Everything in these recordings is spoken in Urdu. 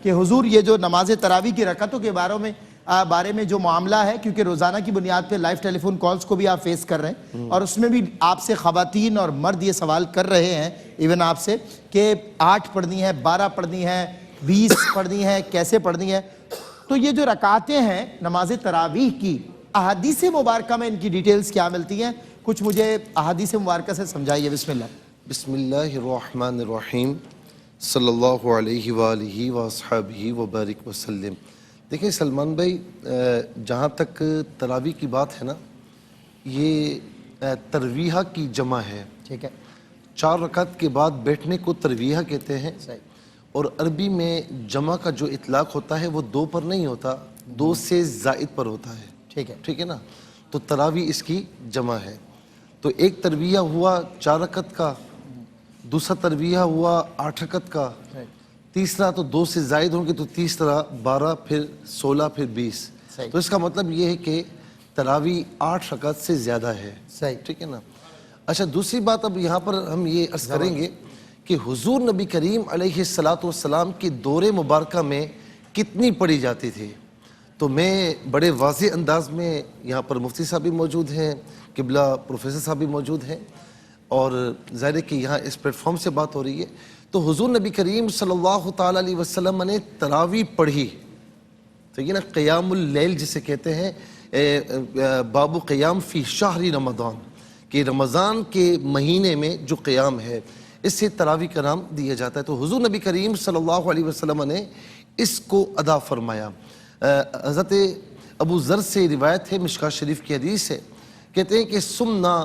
کہ حضور یہ جو نماز تراویح کی رکعتوں کے بارے میں جو معاملہ ہے، کیونکہ روزانہ کی بنیاد پہ لائیو ٹیلی فون کالز کو بھی آپ فیس کر رہے ہیں، اور اس میں بھی آپ سے خواتین اور مرد یہ سوال کر رہے ہیں ایون آپ سے کہ 8 پڑھنی ہے، 12 پڑھنی ہے، 20 پڑھنی ہے، کیسے پڑھنی ہے؟ تو یہ جو رکعتیں ہیں نماز تراویح کی، احادیث مبارکہ میں ان کی ڈیٹیلز کیا ملتی ہیں؟ کچھ مجھے احادیث مبارکہ سے سمجھائیے. بسم اللہ. بسم اللہ الرحمن الرحیم صلی اللہ علیہ وآلہ وصحبہ وبارک وسلم. دیکھیں سلمان بھائی، جہاں تک تراویح کی بات ہے نا، یہ ترویحہ کی جمع ہے. ٹھیک ہے. 4 رکعت کے بعد بیٹھنے کو ترویحہ کہتے ہیں. اور عربی میں جمع کا جو اطلاق ہوتا ہے وہ 2 پر نہیں ہوتا، 2 سے زائد پر ہوتا ہے. ٹھیک ہے نا. تو تراویح اس کی جمع ہے. تو ایک ترویحہ ہوا 4 رکعت کا، دوسرا ترویحہ ہوا 8 رکعت کا، تیسرا تو 2 سے زائد ہوں گے تو تیسرا 12، پھر 16، پھر 20. تو اس کا مطلب یہ ہے کہ تراویح 8 رکعت سے زیادہ ہے. ٹھیک ہے نا. اچھا، دوسری بات اب یہاں پر ہم یہ عرض کریں گے کہ حضور نبی کریم علیہ السلام کی دور مبارکہ میں کتنی پڑھی جاتی تھی. تو میں بڑے واضح انداز میں، یہاں پر مفتی صاحب بھی موجود ہیں، قبلہ پروفیسر صاحب بھی موجود ہیں، اور ظاہر ہے کہ یہاں اس پلیٹ فارم سے بات ہو رہی ہے. تو حضور نبی کریم صلی اللہ تعالیٰ علیہ وسلم نے تراویح پڑھی. تو یہ نا قیام اللیل جسے کہتے ہیں، باب قیام فی شہر رمضان، کہ رمضان کے مہینے میں جو قیام ہے اس سے تراویح کا نام دیا جاتا ہے. تو حضور نبی کریم صلی اللہ علیہ وسلم نے اس کو ادا فرمایا. حضرت ابو ذر سے روایت ہے، مشکاۃ شریف کی حدیث ہے، کہتے ہیں کہ سمنا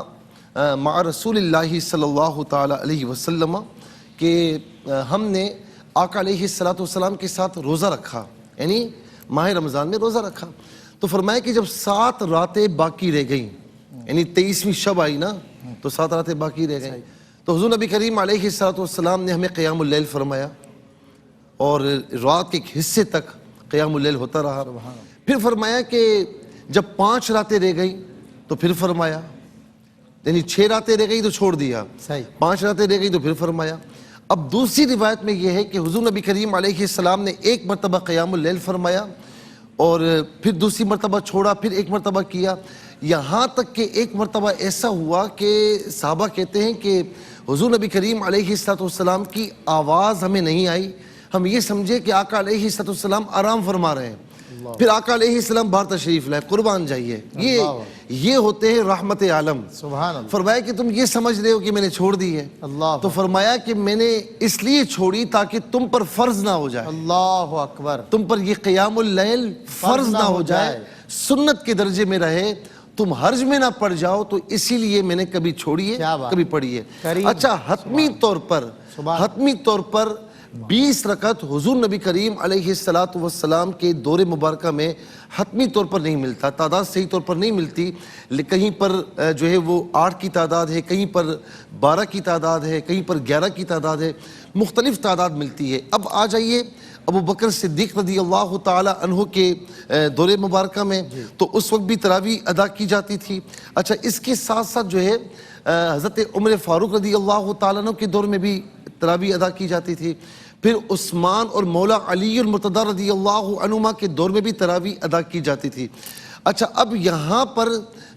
مع رسول اللہ صلی اللہ تعالیٰ علیہ وسلم، کہ ہم نے آقا علیہ السلام کے ساتھ روزہ رکھا، یعنی ماہ رمضان میں روزہ رکھا. تو فرمایا کہ جب 7 راتیں باقی رہ گئیں، یعنی 23ویں شب آئی نا، تو 7 راتیں باقی رہ گئیں، تو حضور نبی کریم علیہ السلام نے ہمیں قیام اللیل فرمایا، اور رات کے ایک حصے تک قیام اللیل ہوتا رہا. پھر فرمایا کہ جب 5 راتیں رہ گئیں تو پھر فرمایا، یعنی 6 راتیں رہ گئی تو چھوڑ دیا، 5 راتیں رہ گئی تو پھر فرمایا. اب دوسری روایت میں یہ ہے کہ حضور نبی کریم علیہ السلام نے ایک مرتبہ قیام اللیل فرمایا، اور پھر دوسری مرتبہ چھوڑا، پھر ایک مرتبہ کیا، یہاں تک کہ ایک مرتبہ ایسا ہوا کہ صحابہ کہتے ہیں کہ حضور نبی کریم علیہ السلام کی آواز ہمیں نہیں آئی، ہم یہ سمجھے کہ آقا علیہ السلام آرام فرما رہے ہیں. پھر آقا علیہ السلام باہر تشریف لائے، قربان جائیے، یہ ہوتے ہیں رحمت عالم. فرمایا کہ تم یہ سمجھ رہے ہو کہ میں نے چھوڑ دی ہے. تو فرمایا کہ میں نے اس لیے چھوڑی تاکہ تم پر فرض نہ ہو جائے. اللہ اکبر. تم پر یہ قیام اللیل فرض نہ ہو جائے، سنت کے درجے میں رہے، تم حرج میں نہ پڑ جاؤ، تو اسی لیے میں نے کبھی چھوڑی ہے کبھی پڑھی ہے. اچھا، حتمی طور پر 20 رکعت حضور نبی کریم علیہ السلام کے دور مبارکہ میں حتمی طور پر نہیں ملتا، تعداد صحیح طور پر نہیں ملتی. کہیں پر جو ہے وہ 8 کی تعداد ہے، کہیں پر 12 کی تعداد ہے، کہیں پر 11 کی تعداد ہے، مختلف تعداد ملتی ہے. اب آ جائیے ابو بکر صدیق رضی اللہ تعالی عنہ کے دور مبارکہ میں، تو اس وقت بھی تراویح ادا کی جاتی تھی. اچھا، اس کے ساتھ ساتھ جو ہے حضرت عمر فاروق رضی اللہ تعالیٰ عنہ کے دور میں بھی تراویح ادا کی جاتی تھی. پھر عثمان اور مولا علی المرتضی رضی اللہ عنہما کے دور میں بھی تراویح ادا کی جاتی تھی. اچھا، اب یہاں پر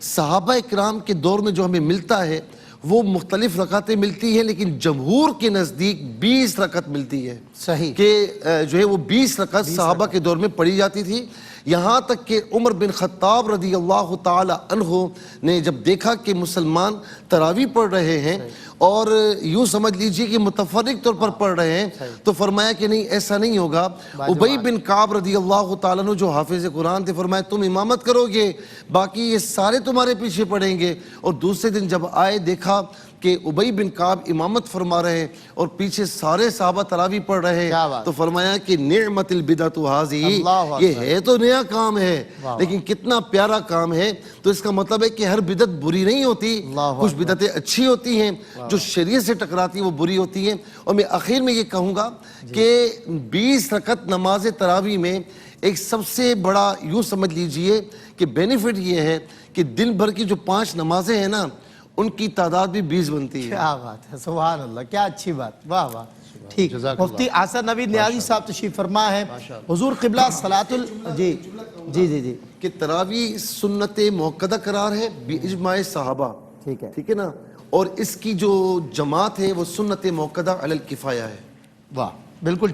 صحابہ اکرام کے دور میں جو ہمیں ملتا ہے وہ مختلف رکعتیں ملتی ہیں، لیکن جمہور کے نزدیک 20 رکعت ملتی ہے. صحیح کہ جو ہے وہ 20 رکعت صحابہ کے دور میں پڑھی جاتی تھی. یہاں تک کہ عمر بن خطاب رضی اللہ تعالی عنہ نے جب دیکھا کہ مسلمان تراویح پڑھ رہے ہیں اور یوں سمجھ لیجئے کہ متفرق طور پر پڑھ رہے ہیں، تو فرمایا کہ نہیں، ایسا نہیں ہوگا. ابی بن کعب رضی اللہ تعالیٰ عنہ جو حافظ قرآن تھے، فرمایا تم امامت کرو گے، باقی یہ سارے تمہارے پیچھے پڑھیں گے. اور دوسرے دن جب آئے دیکھا کہ ابی بن کعب امامت فرما رہے ہیں اور پیچھے سارے صحابہ تراویح پڑھ رہے ہیں، تو فرمایا کہ نعمت البدعۃ ھذہ، یہ ہے تو نیا کام ہے لیکن کتنا پیارا کام ہے. تو اس کا مطلب ہے کہ ہر بدعت بری نہیں ہوتی، کچھ بدعتیں اچھی ہوتی ہیں، جو شریعت سے ٹکراتی ہیں وہ بری ہوتی ہیں. اور میں آخر میں یہ کہوں گا کہ 20 رکعت نماز تراویح میں ایک سب سے بڑا یوں سمجھ لیجئے کہ بینیفٹ یہ ہے کہ دن بھر کی جو 5 نمازیں ہیں نا، ان کی تعداد بھی 20 بنتی ہے. کیا بات ہے، سبحان اللہ، کیا اچھی بات، واہ واہ. ٹھیک. مفتی آصر نوید نیازی صاحب تشریف فرما ہے. حضور قبلہ صلاۃ جی جی جی جی کہ تراویح سنت موقدہ قرار ہے باجماع صحابہ. ٹھیک ہے. ٹھیک ہے نا. اور اس کی جو جماعت ہے وہ سنت موقدہ علی الکفایہ ہے. واہ بالکل.